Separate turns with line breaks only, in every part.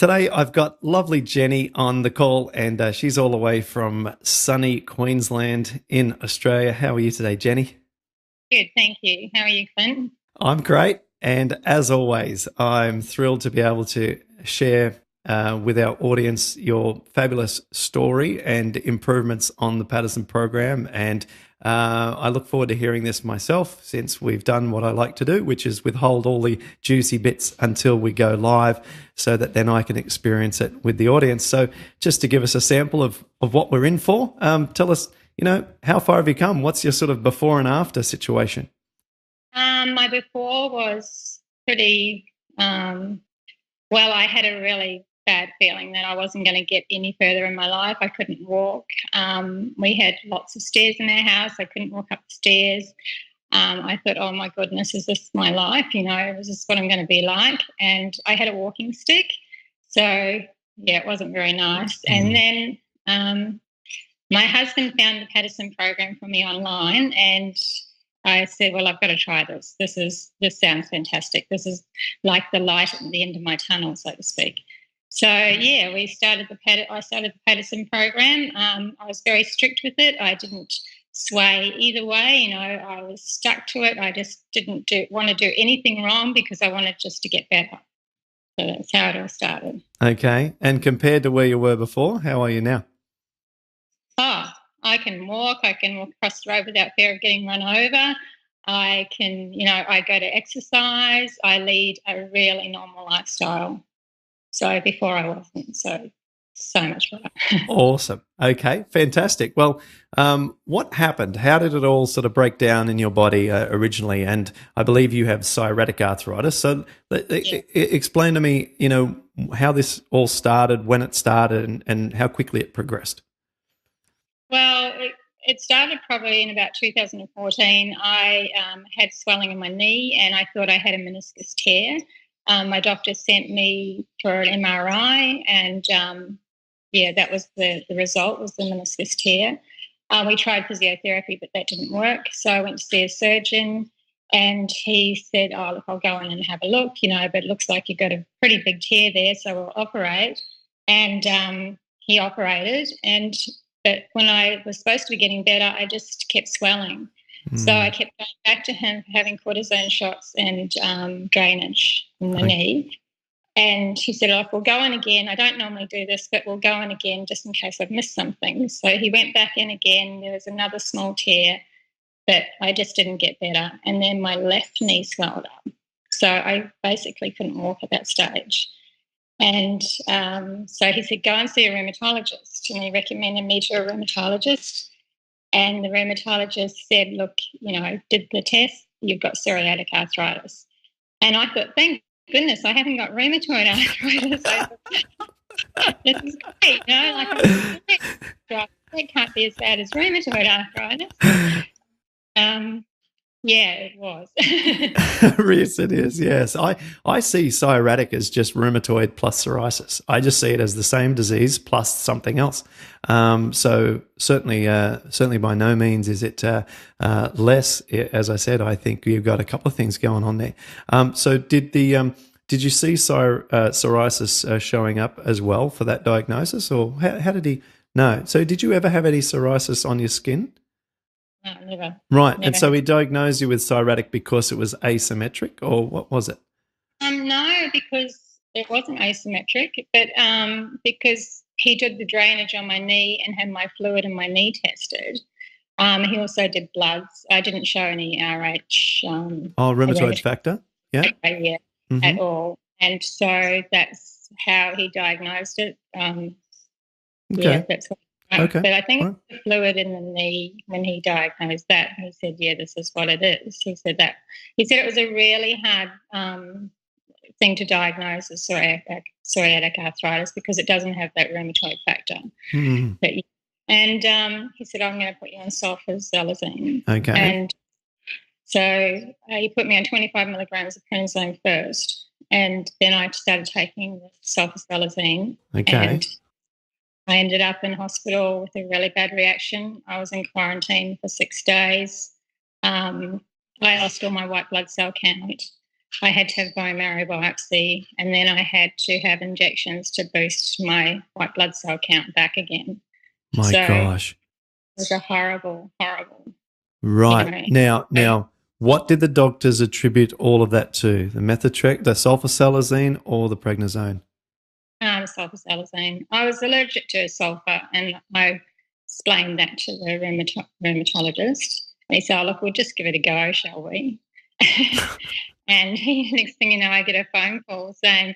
Today, I've got lovely Jenny on the call, and she's all the way from sunny Queensland in Australia. How are you today, Jenny?
Good, thank you. How are you, Clint?
I'm great. And as always, I'm thrilled to be able to share with our audience your fabulous story and improvements on the Paddison program. And I look forward to hearing this myself, since we've done what I like to do, which is withhold all the juicy bits until we go live so that then I can experience it with the audience. So just to give us a sample of what we're in for, tell us, how far have you come? What's your sort of before and after situation?
My before was pretty, well, I had a really bad feeling that I wasn't going to get any further in my life. I couldn't walk. We had lots of stairs in our house. I couldn't walk up the stairs. I thought, oh my goodness, is this my life? Is this what I'm going to be like? And I had a walking stick. So, yeah, it wasn't very nice. And then my husband found the Paddison program for me online, and I said, well, I've got to try this. This sounds fantastic. This is like the light at the end of my tunnel, so to speak. So yeah, I started the Paddison program. I was very strict with it. I didn't sway either way. I was stuck to it. I just didn't want to do anything wrong because I wanted just to get better. So that's how it all started.
Okay. And compared to where you were before, how are you now?
Oh, I can walk. I can walk across the road without fear of getting run over. I can, I go to exercise. I lead a really normal lifestyle. So before I wasn't. So much better.
Awesome. Okay, fantastic. Well, what happened? How did it all sort of break down in your body originally? And I believe you have psoriatic arthritis. So explain to me, how this all started, when it started, and how quickly it progressed.
Well, it started probably in about 2014. I had swelling in my knee and I thought I had a meniscus tear. My doctor sent me for an MRI and that was the result, was the meniscus tear. We tried physiotherapy, but that didn't work. So I went to see a surgeon and he said, oh, look, I'll go in and have a look, but it looks like you've got a pretty big tear there, so we'll operate. And he operated, but when I was supposed to be getting better, I just kept swelling. So I kept going back to him for having cortisone shots and drainage in the knee. And he said, oh, we'll go in again. I don't normally do this, but we'll go in again just in case I've missed something. So he went back in again. There was another small tear, but I just didn't get better. And then my left knee swelled up. So I basically couldn't walk at that stage. And so he said, go and see a rheumatologist. And he recommended me to a rheumatologist. And the rheumatologist said, look, did the test, you've got psoriatic arthritis. And I thought, thank goodness, I haven't got rheumatoid arthritis. This is great, it can't be as bad as rheumatoid arthritis. Yeah, it was.
Yes, it is. Yes, I see psoriatic as just rheumatoid plus psoriasis. I just see it as the same disease plus something else. So certainly by no means is it less. As I said, I think you've got a couple of things going on there. So did you see psoriasis showing up as well for that diagnosis, or how did he? No. So did you ever have any psoriasis on your skin?
No, never.
Right.
Never
And so
had.
he diagnosed you with psoriatic because it was asymmetric, or what was it?
No, because it wasn't asymmetric, but because he did the drainage on my knee and had my fluid in my knee tested. He also did bloods. I didn't show any RH.
Rheumatoid factor. Yeah.
Yeah,
Mm-hmm.
at all. And so that's how he diagnosed it. Yeah,
Okay.
that's what. But
Okay.
I think
All
it's the fluid in the knee when he diagnosed that. He said, "Yeah, this is what it is." He said that. He said it was a really hard thing to diagnose as psoriatic arthritis because it doesn't have that rheumatoid factor.
right.
But, and he said, "I'm going to put you on sulfasalazine."
Okay.
And so he put me on 25 milligrams of prednisone first, and then I started taking the sulfasalazine.
Okay.
And I ended up in hospital with a really bad reaction. I was in quarantine for 6 days. I lost all my white blood cell count. I had to have bone marrow biopsy, and then I had to have injections to boost my white blood cell count back again.
My
So it
gosh.
was a horrible, horrible,
Right. Now,
so,
what did the doctors attribute all of that to? The methotrexate, the sulfasalazine, or the prednisone?
sulfasalazine. I was allergic to sulfur, and I explained that to the rheumatologist. And he said, "Oh, look, we'll just give it a go, shall we?" And next thing you know, I get a phone call saying,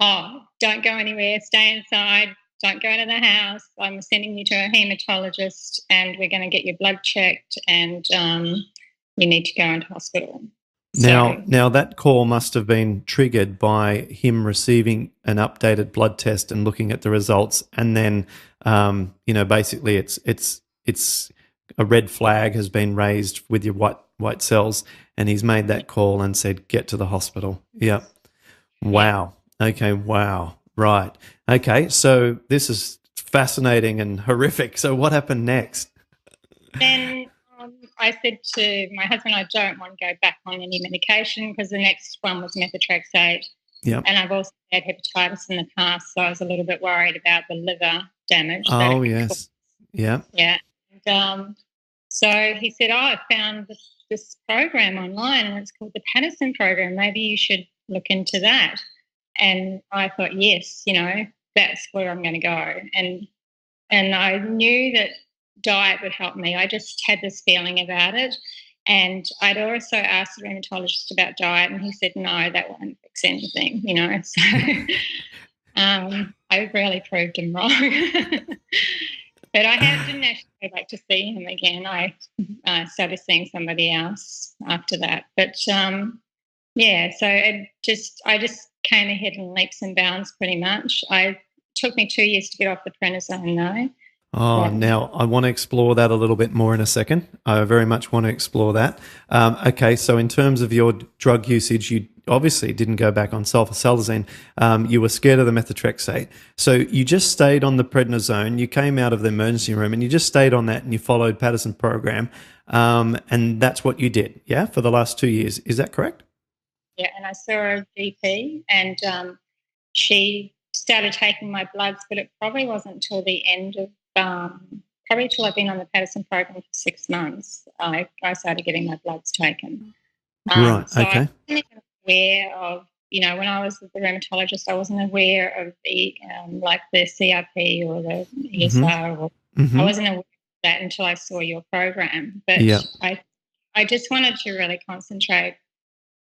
"Oh, don't go anywhere, stay inside, don't go to the house. I'm sending you to a hematologist, and we're going to get your blood checked, and you need to go into hospital." So,
Now that call must have been triggered by him receiving an updated blood test and looking at the results, and then, basically, it's a red flag has been raised with your white cells, and he's made that call and said, "Get to the hospital." Yeah.
yeah.
Wow. Okay. Wow. Right. Okay. So this is fascinating and horrific. So what happened next?
Then I said to my husband, I don't want to go back on any medication because the next one was methotrexate.
Yeah.
And I've also had hepatitis in the past, so I was a little bit worried about the liver damage.
Oh, yes. Yeah.
Yeah. And, so he said, I found this program online and it's called the Paddison program. Maybe you should look into that. And I thought, yes, that's where I'm going to go. And I knew that diet would help me. I just had this feeling about it. And I'd also asked the rheumatologist about diet, and he said, no, that won't fix anything, So I really proved him wrong. But didn't actually go back to see him again. I started seeing somebody else after that. But so I just came ahead in leaps and bounds pretty much. It took me 2 years to get off the prednisone though.
Oh, now I want to explore that a little bit more in a second. I very much want to explore that. Okay, so in terms of your drug usage, you obviously didn't go back on sulfasalazine. You were scared of the methotrexate. So you just stayed on the prednisone. You came out of the emergency room and you just stayed on that and you followed Paddison program. And that's what you did, yeah, for the last 2 years. Is that correct?
Yeah, and I saw a GP and she started taking my bloods, but it probably wasn't until the end of probably till I've been on the Paddison program for 6 months, I started getting my bloods taken.
Right,
so
okay.
I wasn't even aware of, when I was with the rheumatologist, I wasn't aware of the like the CRP or the ESR. Or I wasn't aware of that until I saw your program. But
Yeah.
I just wanted to really concentrate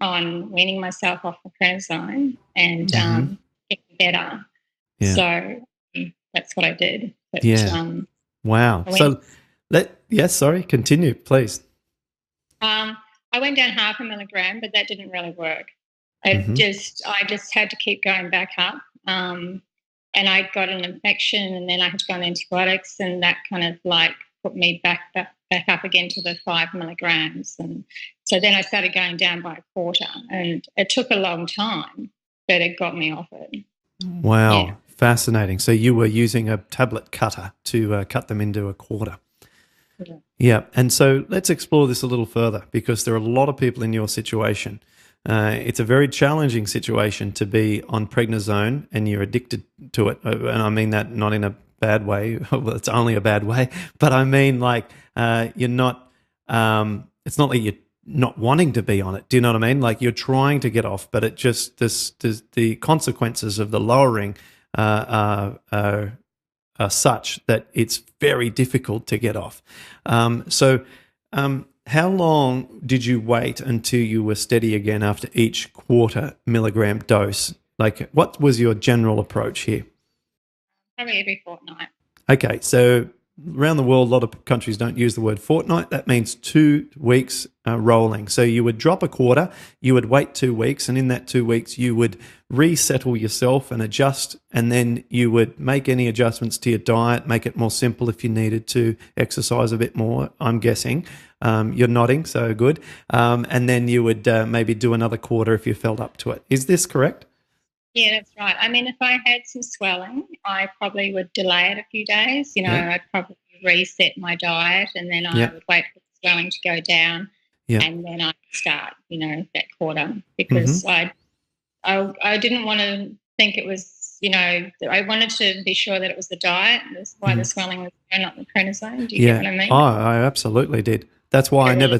on weaning myself off the prednisone and getting better.
Yeah.
So that's what I did. But,
Yeah. Wow. Sorry, continue, please.
I went down 0.5 milligram, but that didn't really work. I just had to keep going back up. And I got an infection and then I had to go on antibiotics and that kind of like put me back up again to the 5 milligrams. And so then I started going down by a quarter and it took a long time, but it got me off it.
Wow.
Yeah.
Fascinating. So you were using a tablet cutter to cut them into a quarter. Yeah. And so let's explore this a little further because there are a lot of people in your situation. It's a very challenging situation to be on prednisone and you're addicted to it. And I mean that not in a bad way. Well, it's only a bad way. But I mean like you're not it's not like you're not wanting to be on it. Do you know what I mean? Like you're trying to get off, but it just the consequences of the lowering are such that it's very difficult to get off. How long did you wait until you were steady again after each quarter milligram dose? Like, what was your general approach here?
Probably every fortnight.
Okay, so around the world, a lot of countries don't use the word fortnight. That means 2 weeks rolling. So you would drop a quarter, you would wait 2 weeks, and in that 2 weeks, you would resettle yourself and adjust, and then you would make any adjustments to your diet, make it more simple if you needed to exercise a bit more, I'm guessing. You're nodding, so good. And then you would maybe do another quarter if you felt up to it. Is this correct?
Yeah, that's right. I mean, if I had some swelling, I probably would delay it a few days. I'd probably reset my diet and then I would wait for the swelling to go down. and then I start, that quarter, because I didn't want to think it was, I wanted to be sure that it was the diet. That's why the swelling was not the prednisone. Do you get what I mean?
Oh, I absolutely did. That's why I never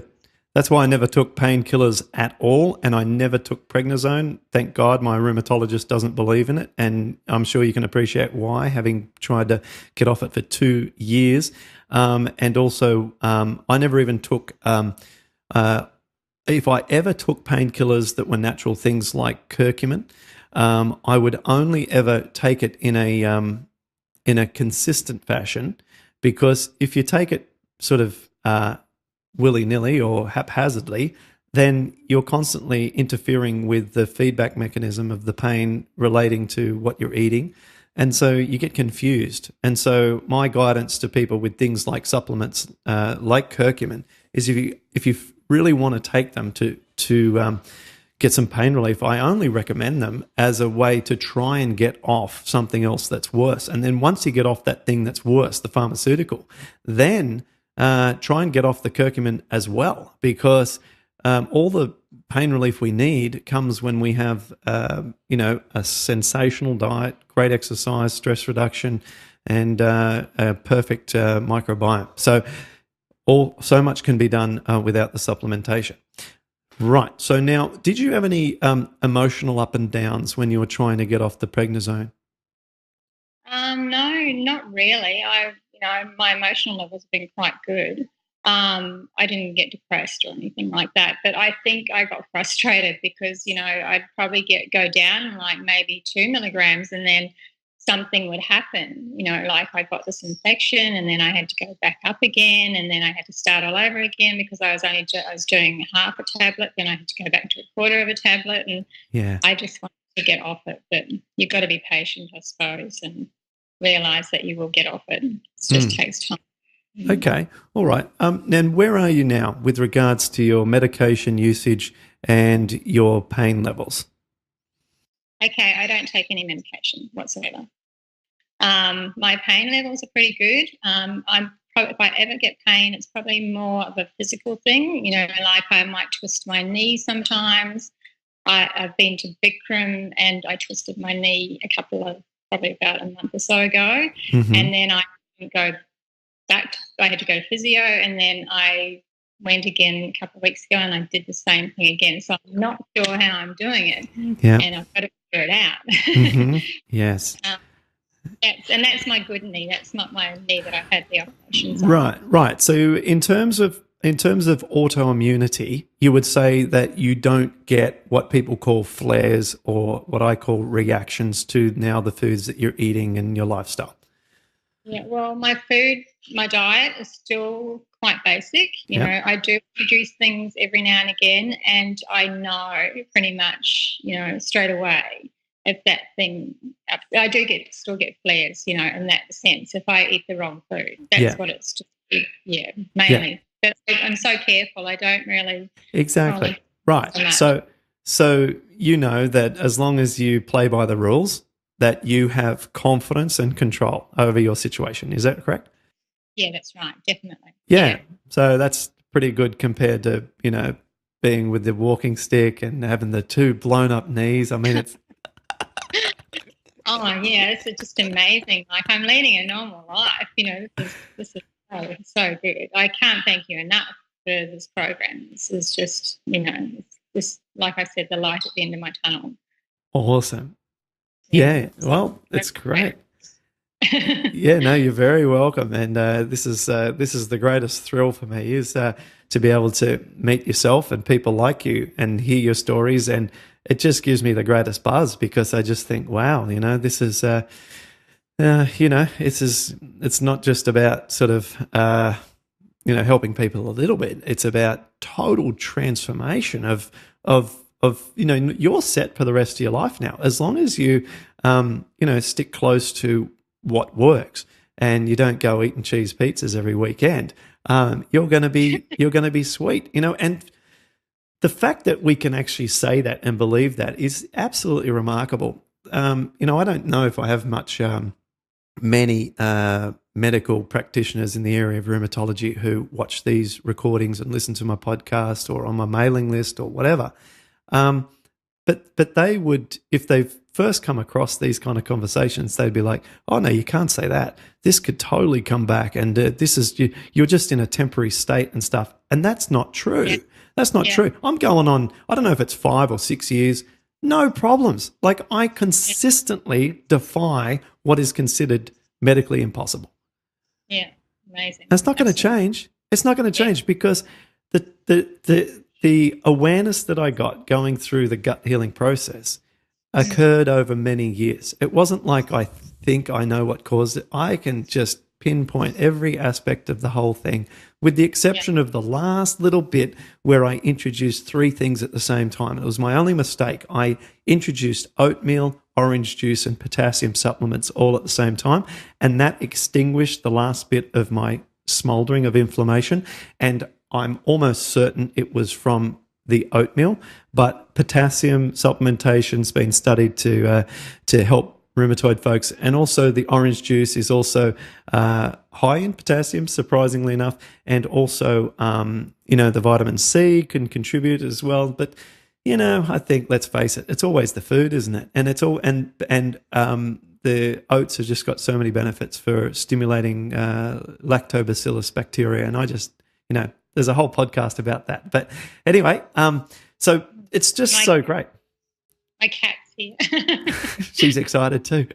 took painkillers at all, and I never took prednisone. Thank God my rheumatologist doesn't believe in it, and I'm sure you can appreciate why, having tried to get off it for 2 years. And also, I never even took if I ever took painkillers that were natural, things like curcumin, I would only ever take it in a consistent fashion, because if you take it sort of willy-nilly or haphazardly, then you're constantly interfering with the feedback mechanism of the pain relating to what you're eating. And so you get confused. And so my guidance to people with things like supplements like curcumin is, if you really want to take them to get some pain relief, I only recommend them as a way to try and get off something else that's worse. And then once you get off that thing that's worse, the pharmaceutical, then try and get off the curcumin as well, because all the pain relief we need comes when we have, a sensational diet, great exercise, stress reduction, and a perfect microbiome. So much can be done without the supplementation. Right. So now, did you have any emotional up and downs when you were trying to get off the prednisone?
No, not really. My emotional levels have been quite good. I didn't get depressed or anything like that, but I think I got frustrated because, I'd probably go down like maybe 2 milligrams, and then something would happen, like I got this infection, and then I had to go back up again, and then I had to start all over again because I was doing half a tablet, then I had to go back to a quarter of a tablet, and I just wanted to get off it. But you've got to be patient, I suppose, and realise that you will get off it. It just takes time.
Okay, all right. And where are you now with regards to your medication usage and your pain levels?
Okay, I don't take any medication whatsoever. My pain levels are pretty good. If I ever get pain, it's probably more of a physical thing. Like I might twist my knee sometimes. I've been to Bikram and I twisted my knee probably about a month or so ago, and then I go back. I had to go to physio, and then I went again a couple of weeks ago, and I did the same thing again. So I'm not sure how I'm doing it, and I've got to figure it out.
Yes.
That's my good knee. That's not my knee that I've had the operations on.
Right. So in terms of autoimmunity, you would say that you don't get what people call flares, or what I call reactions to now the foods that you're eating and your lifestyle.
Yeah, well, my diet is still quite basic. I do produce things every now and again, and I know pretty much, straight away if that thing. I do still get flares, in that sense. If I eat the wrong food, that's what it's just. Yeah, mainly. But I'm so careful. I don't really.
Exactly. Right. So you know that as long as you play by the rules, that you have confidence and control over your situation. Is that correct?
Yeah, that's right. Definitely.
Yeah. So that's pretty good compared to, being with the walking stick and having the 2 blown up knees. I mean, it's.
Oh, yeah. It's just amazing. Like, I'm leading a normal life. This is so good. I can't thank you enough for this program. This is just, it's just, like I said, the light at the end of my tunnel.
Awesome. Yeah, well, it's great. Yeah, no, you're very welcome, and this is the greatest thrill for me, is to be able to meet yourself and people like you and hear your stories, and it just gives me the greatest buzz, because I just think, wow, this is, it's not just about sort of helping people a little bit. It's about total transformation of you're set for the rest of your life now, as long as you stick close to what works and you don't go eating cheese pizzas every weekend. You're going to be sweet, and the fact that we can actually say that and believe that is absolutely remarkable. I don't know if I have many medical practitioners in the area of rheumatology who watch these recordings and listen to my podcast or on my mailing list or whatever. But they would, if they've first come across these kind of conversations, they'd be like, "Oh no, you can't say that. This could totally come back, and this is you're just in a temporary state and stuff." And that's not true. Yeah. That's not true. I'm going on, I don't know if it's 5 or 6 years, no problems. Like, I consistently defy what is considered medically impossible.
Yeah, amazing.
That's not going to change. It's not going to change because the awareness that I got going through the gut healing process occurred over many years. It wasn't like I think I know what caused it. I can just pinpoint every aspect of the whole thing, with the exception of the last little bit where I introduced 3 things at the same time. It was my only mistake. I introduced oatmeal, orange juice, and potassium supplements all at the same time, and that extinguished the last bit of my smoldering of inflammation. And I'm almost certain it was from the oatmeal, but potassium supplementation's been studied to help rheumatoid folks, and also the orange juice is also high in potassium, surprisingly enough, and also the vitamin C can contribute as well. But I think, let's face it, it's always the food, isn't it? And it's all and the oats have just got so many benefits for stimulating lactobacillus bacteria, and I just there's a whole podcast about that. But anyway, so it's just so great.
My cat's here.
She's excited too.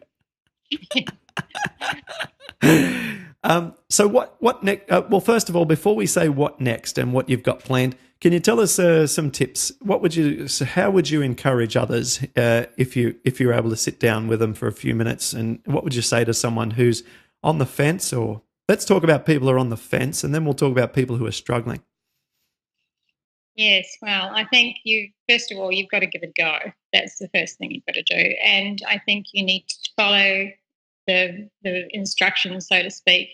So what next? Well, first of all, before we say what next and what you've got planned, can you tell us some tips? How would you encourage others if you're able to sit down with them for a few minutes? And what would you say to someone who's on the fence? Or let's talk about people who are on the fence, and then we'll talk about people who are struggling.
Yes, well, I think first of all, you've got to give it a go. That's the first thing you've got to do. And I think you need to follow the instructions, so to speak,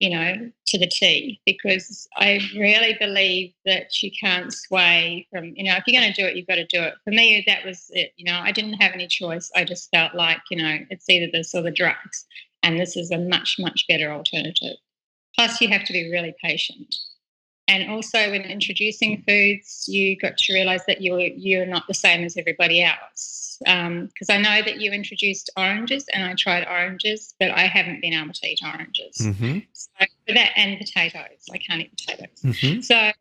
to the T, because I really believe that you can't sway from, if you're going to do it, you've got to do it. For me, that was it. I didn't have any choice. I just felt like, it's either this or the drugs. And this is a much, much better alternative. Plus, you have to be really patient. And also, when introducing foods, you got to realise that you're not the same as everybody else. Because I know that you introduced oranges, and I tried oranges, but I haven't been able to eat oranges. Mm-hmm. So for that, and potatoes, I can't eat potatoes. Mm-hmm. So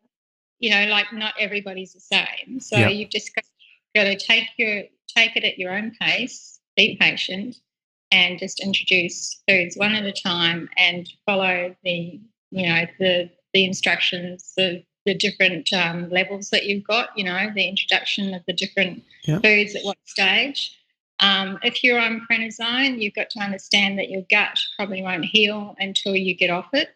not everybody's the same. So you've just got to take it at your own pace, be patient, and just introduce foods one at a time, and follow the instructions, the different levels that you've got, the introduction of the different foods at what stage. If you're on prednisone, you've got to understand that your gut probably won't heal until you get off it.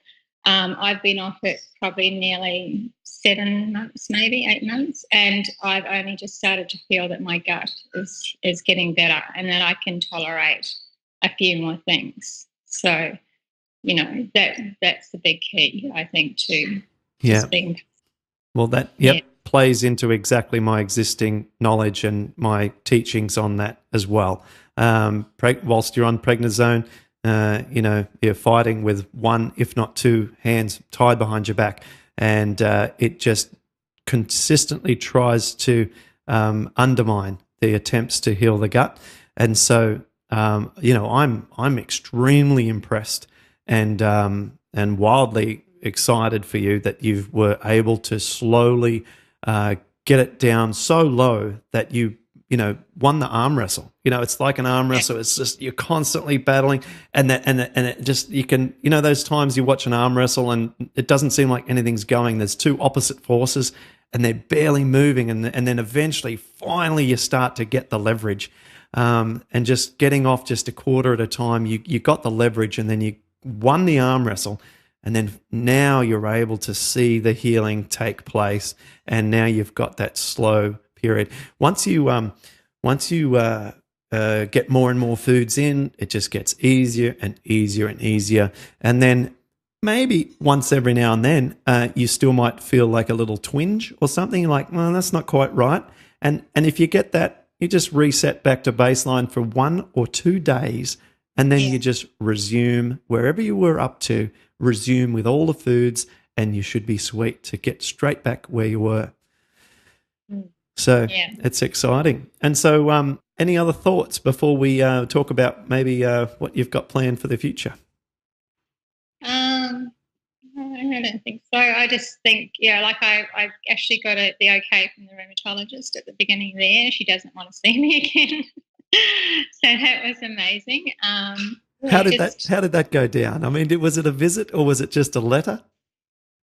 I've been off it probably nearly 7 months, maybe 8 months, and I've only just started to feel that my gut is getting better and that I can tolerate a few more things. So that's the big key, I think, to being.
Well, that plays into exactly my existing knowledge and my teachings on that as well. Whilst you're on prednisone, you're fighting with 1, if not 2 hands tied behind your back, and it just consistently tries to undermine the attempts to heal the gut. And so, I'm extremely impressed and wildly excited for you that you were able to slowly get it down so low that you won the arm wrestle. It's like an arm wrestle. It's just you're constantly battling, and it just, you can, those times you watch an arm wrestle and it doesn't seem like anything's going. There's 2 opposite forces and they're barely moving, and then eventually, finally, you start to get the leverage, and just getting off just a quarter at a time. You got the leverage, and then you won the arm wrestle, and then now you're able to see the healing take place, and now you've got that slow period. Once you get more and more foods in, it just gets easier and easier and easier, and then maybe once every now and then you still might feel like a little twinge or something. You're like, well, that's not quite right, and if you get that, you just reset back to baseline for 1 or 2 days. And then
Yeah.
you just resume wherever you were up to, resume with all the foods, and you should be sweet to get straight back where you were.
Mm.
So
Yeah.
it's exciting. And so, any other thoughts before we talk about maybe what you've got planned for the future?
I don't think so. I just think, yeah, like I actually got the okay from the rheumatologist at the beginning there. She doesn't want to see me again. So that was amazing.
How
We
did that
just,
How did that go down? I mean, was it a visit or was it just a letter?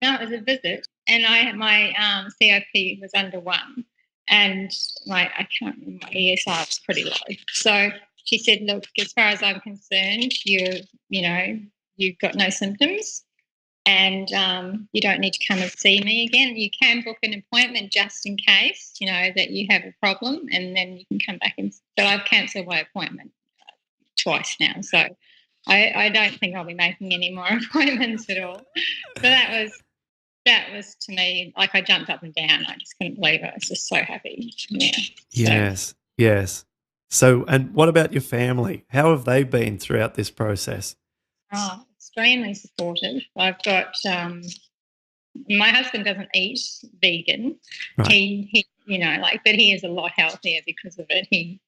no, it was a visit, and my COP was under 1, and I can't remember, my ESR was pretty low. So she said, "Look, as far as I'm concerned, you've got no symptoms, and you don't need to come and see me again. You can book an appointment just in case, that you have a problem, and then you can come back." And so I've cancelled my appointment twice now. So I don't think I'll be making any more appointments at all. So that was to me, like, I jumped up and down. I just couldn't believe it. I was just so happy. Yeah. So,
Yes, yes. So, and what about your family? How have they been throughout this process?
extremely supportive. I've got my husband doesn't eat vegan.
Right.
He but he is a lot healthier because of it. He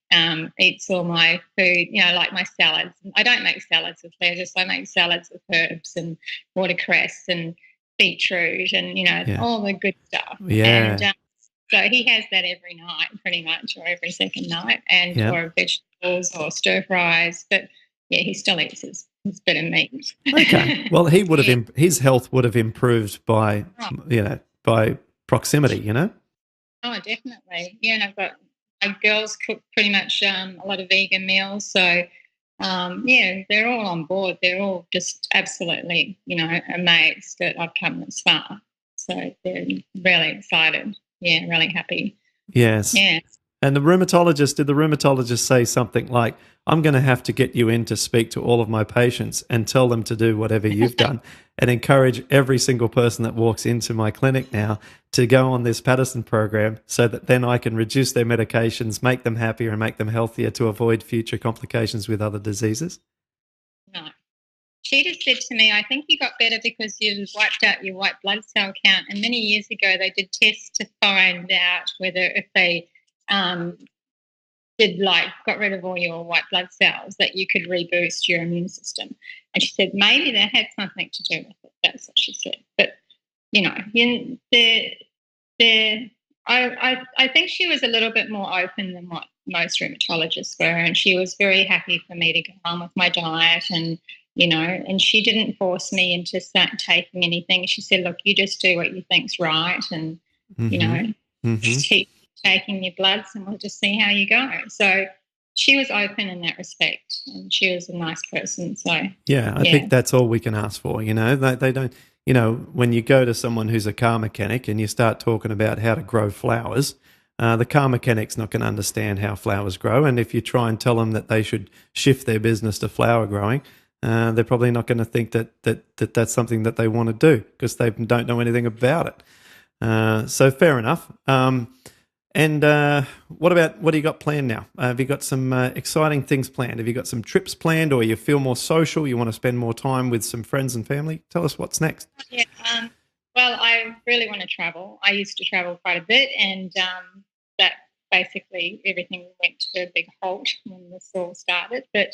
eats all my food, like my salads. I don't make salads with lettuce. I make salads with herbs and watercress and beetroot and
Yeah.
all the good stuff. And
Yeah.
so he has that every night, pretty much, or every second night, and
Yeah.
or vegetables or stir fries. But yeah, he still eats his bit of meat.
Okay. Well, he would
Yeah.
have his health would have improved by
Oh,
by proximity.
oh, definitely. Yeah, and I've got my girls cook pretty much a lot of vegan meals, so yeah, they're all on board. They're all just absolutely, amazed that I've come this far. So they're really excited. Yeah, really happy.
Yes.
Yeah.
And did the rheumatologist say something like, I'm going to have to get you in to speak to all of my patients and tell them to do whatever you've done and encourage every single person that walks into my clinic now to go on this Paddison program so that then I can reduce their medications, make them happier and make them healthier to avoid future complications with other diseases?
No. She just said to me, I think you got better because you wiped out your white blood cell count. And many years ago, they did tests to find out whether if they um, got rid of all your white blood cells, that you could reboost your immune system. And she said maybe that had something to do with it. That's what she said. But I think she was a little bit more open than what most rheumatologists were, and she was very happy for me to go on with my diet, and she didn't force me into taking anything. She said, "Look, you just do what you think's right, and
Mm-hmm. Mm-hmm.
just keep taking your bloods, and we'll just see how you go." So she was open in that respect, and she was a nice person. So
Yeah, I
yeah,
think that's all we can ask for. They don't, when you go to someone who's a car mechanic and you start talking about how to grow flowers, the car mechanic's not going to understand how flowers grow. And if you try and tell them that they should shift their business to flower growing, they're probably not going to think that's something that they want to do because they don't know anything about it. So fair enough. And what do you got planned now? Have you got some exciting things planned? Have you got some trips planned, or you feel more social? You want to spend more time with some friends and family? Tell us what's next.
yeah. Well, I really want to travel. I used to travel quite a bit, and that basically everything went to a big halt when this all started. But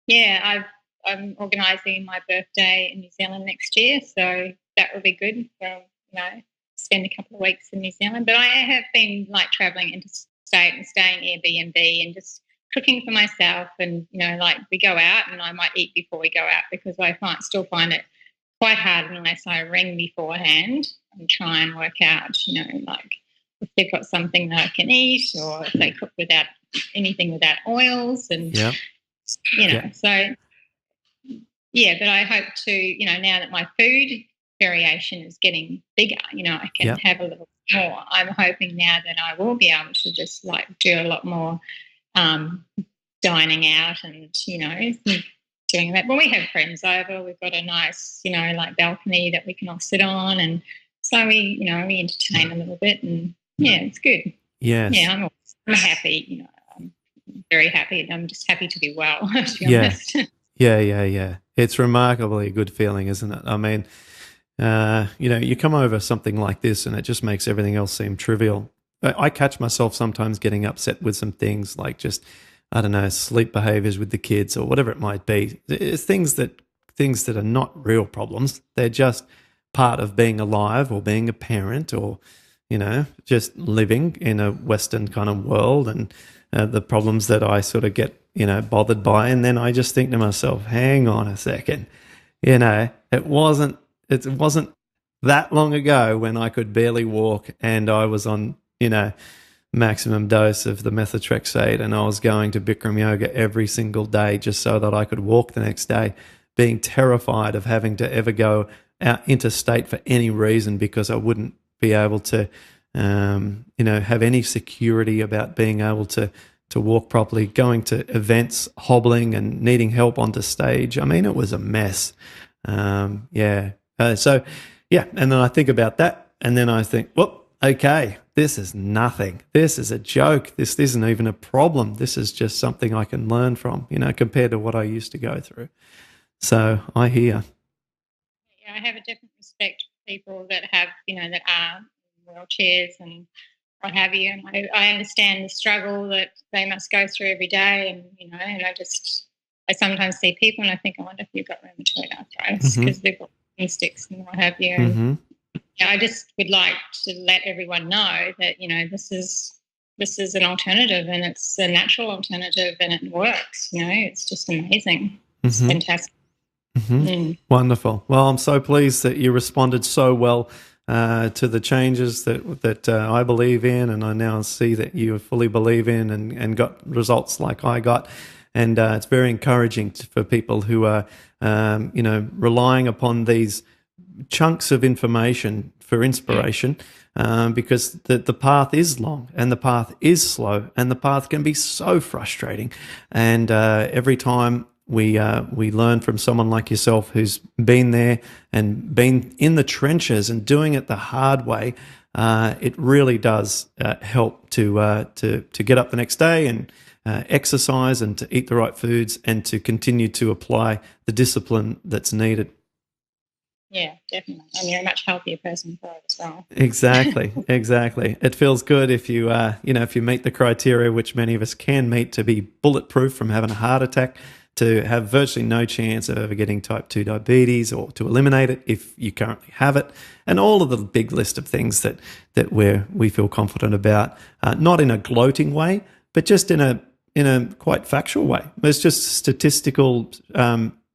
yeah, I'm organising my birthday in New Zealand next year, so that will be good for spend a couple of weeks in New Zealand. But I have been travelling interstate and staying Airbnb and just cooking for myself, and we go out and I might eat before we go out because I still find it quite hard unless I ring beforehand and try and work out, if they've got something that I can eat or if they cook without anything without oils and,
Yeah.
so yeah, but I hope to, now that my food variation is getting bigger, I can have a little more. I'm hoping now that I will be able to just do a lot more dining out and, doing that. Well, we have friends over. We've got a nice, balcony that we can all sit on. And so we entertain a little bit and yeah, it's good.
Yes.
Yeah, I'm happy, I'm very happy. I'm just happy to be well, to be
Yeah.
honest.
Yeah. It's remarkably a good feeling, isn't it? I mean, you come over something like this and it just makes everything else seem trivial. I catch myself sometimes getting upset with some things like just, I don't know, sleep behaviors with the kids or whatever it might be. It's things that are not real problems. They're just part of being alive or being a parent or, just living in a Western kind of world, and the problems that I sort of get, bothered by. And then I just think to myself, hang on a second, it wasn't that long ago when I could barely walk and I was on, maximum dose of the methotrexate, and I was going to Bikram yoga every single day just so that I could walk the next day, being terrified of having to ever go out interstate for any reason because I wouldn't be able to, have any security about being able to walk properly, going to events, hobbling and needing help onto stage. I mean, it was a mess. And then I think about that, and then I think, well, okay, this is nothing. This is a joke. This isn't even a problem. This is just something I can learn from, compared to what I used to go through. So I hear.
Yeah, I have a different respect for people that have, that are in wheelchairs and what have you. And I understand the struggle that they must go through every day. And, and I sometimes see people and I think, I wonder if you've got rheumatoid arthritis because they've got sticks and what have you. And I just would like to let everyone know that, this is an alternative, and it's a natural alternative, and it works. It's just amazing. It's fantastic.
Wonderful. Well, I'm so pleased that you responded so well to the changes that I believe in, and I now see that you fully believe in and got results like I got. And it's very encouraging for people who are, relying upon these chunks of information for inspiration, because the path is long and the path is slow and the path can be so frustrating. And every time we learn from someone like yourself who's been there and been in the trenches and doing it the hard way, it really does help to get up the next day and exercise and to eat the right foods and to continue to apply the discipline that's needed.
Yeah, definitely. And you're a much healthier person for it as well.
Exactly. It feels good if you, if you meet the criteria, which many of us can meet, to be bulletproof from having a heart attack, to have virtually no chance of ever getting type 2 diabetes, or to eliminate it if you currently have it, and all of the big list of things that we feel confident about, not in a gloating way, but just in a quite factual way. It's just statistical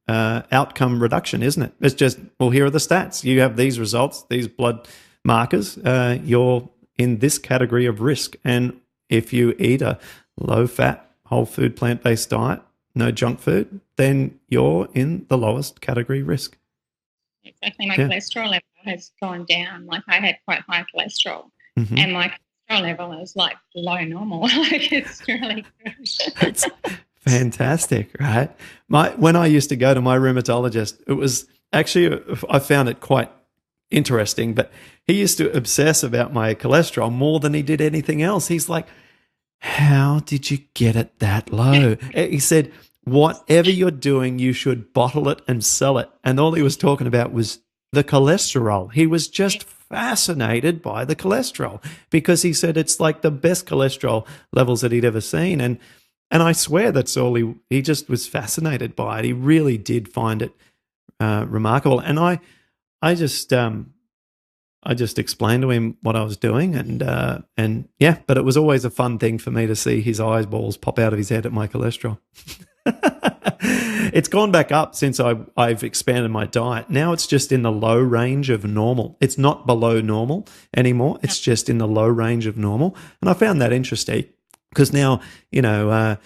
outcome reduction, isn't it? It's just, well, here are the stats. You have these results, these blood markers. You're in this category of risk. And if you eat a low-fat, whole food, plant-based diet, no junk food, then you're in the lowest category risk.
Exactly. My cholesterol level has gone down. Like, I had quite high cholesterol, and my cholesterol level is like below normal. Like, it's really good.
It's fantastic, right? When I used to go to my rheumatologist, it was actually, I found it quite interesting, but he used to obsess about my cholesterol more than he did anything else. He's like, how did you get it that low? He said, whatever you're doing, you should bottle it and sell it. And all he was talking about was the cholesterol. He was just fascinated by the cholesterol because he said it's like the best cholesterol levels that he'd ever seen. And I swear that's all he just was fascinated by it. He really did find it remarkable. And I just explained to him what I was doing, but it was always a fun thing for me to see his eyeballs pop out of his head at my cholesterol. It's gone back up since I've expanded my diet. Now it's just in the low range of normal. It's not below normal anymore. It's just in the low range of normal. And I found that interesting because now, I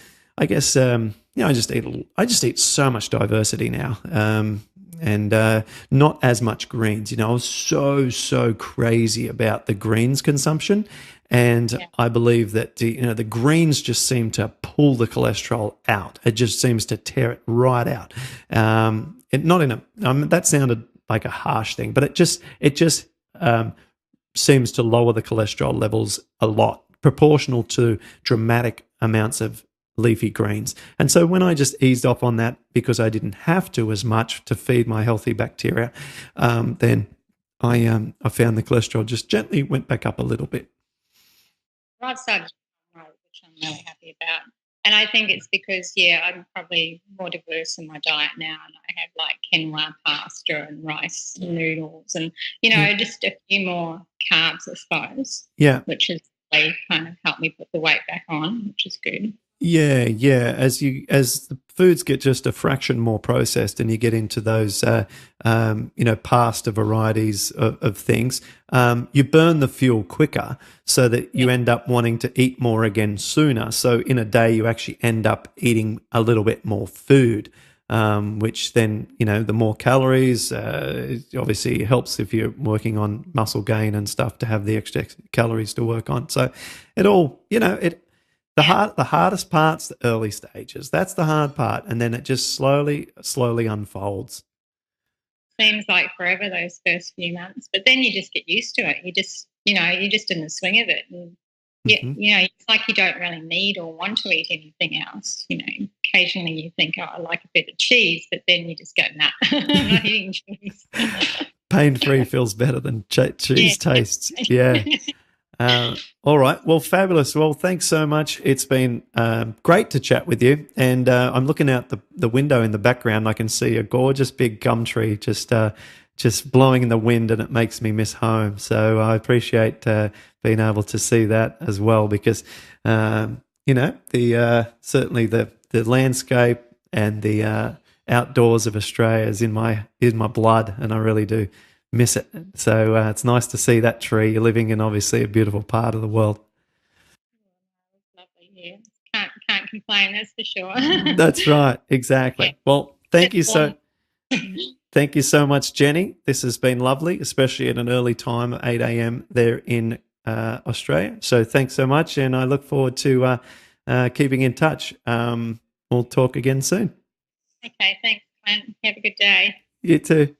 guess, I just eat so much diversity now. And not as much greens. I was so crazy about the greens consumption, and I believe that the greens just seem to pull the cholesterol out. It just seems to tear it right out. That sounded like a harsh thing, but it just seems to lower the cholesterol levels a lot, proportional to dramatic amounts of leafy greens. And so when I just eased off on that because I didn't have to as much to feed my healthy bacteria, then I found the cholesterol just gently went back up a little bit.
I've started to promote, which I'm really happy about. And I think it's because, yeah, I'm probably more diverse in my diet now, and I have like quinoa pasta and rice noodles, and just a few more carbs, I suppose.
Yeah.
Which has really kind of helped me put the weight back on, which is good.
Yeah. As the foods get just a fraction more processed, and you get into those, pasta varieties of things, you burn the fuel quicker, so that you end up wanting to eat more again sooner. So in a day, you actually end up eating a little bit more food, which then the more calories. It obviously helps if you're working on muscle gain and stuff to have the extra calories to work on. So it all the hardest part's the early stages. That's the hard part, and then it just slowly unfolds.
Seems like forever those first few months, but then you just get used to it. You're just in the swing of it, and it's like you don't really need or want to eat anything else. Occasionally you think, oh, I like a bit of cheese, but then you just go, nah, I'm not eating cheese.
Pain-free feels better than cheese tastes. Yeah. All right. Well, fabulous. Well, thanks so much. It's been great to chat with you. And I'm looking out the window in the background. I can see a gorgeous big gum tree just blowing in the wind, and it makes me miss home. So I appreciate being able to see that as well, because certainly the landscape and the outdoors of Australia is in my blood, and I really do miss it. So it's nice to see that tree. You're living in obviously a beautiful part of the world.
Lovely here. Can't complain, that's for sure.
That's right, exactly. Yeah. Well, thank you so much, Jenny. This has been lovely, especially at an early time, 8 a.m. there in Australia. So thanks so much, and I look forward to keeping in touch. We'll talk again soon.
Okay, thanks, Clint. Have a good day.
You too.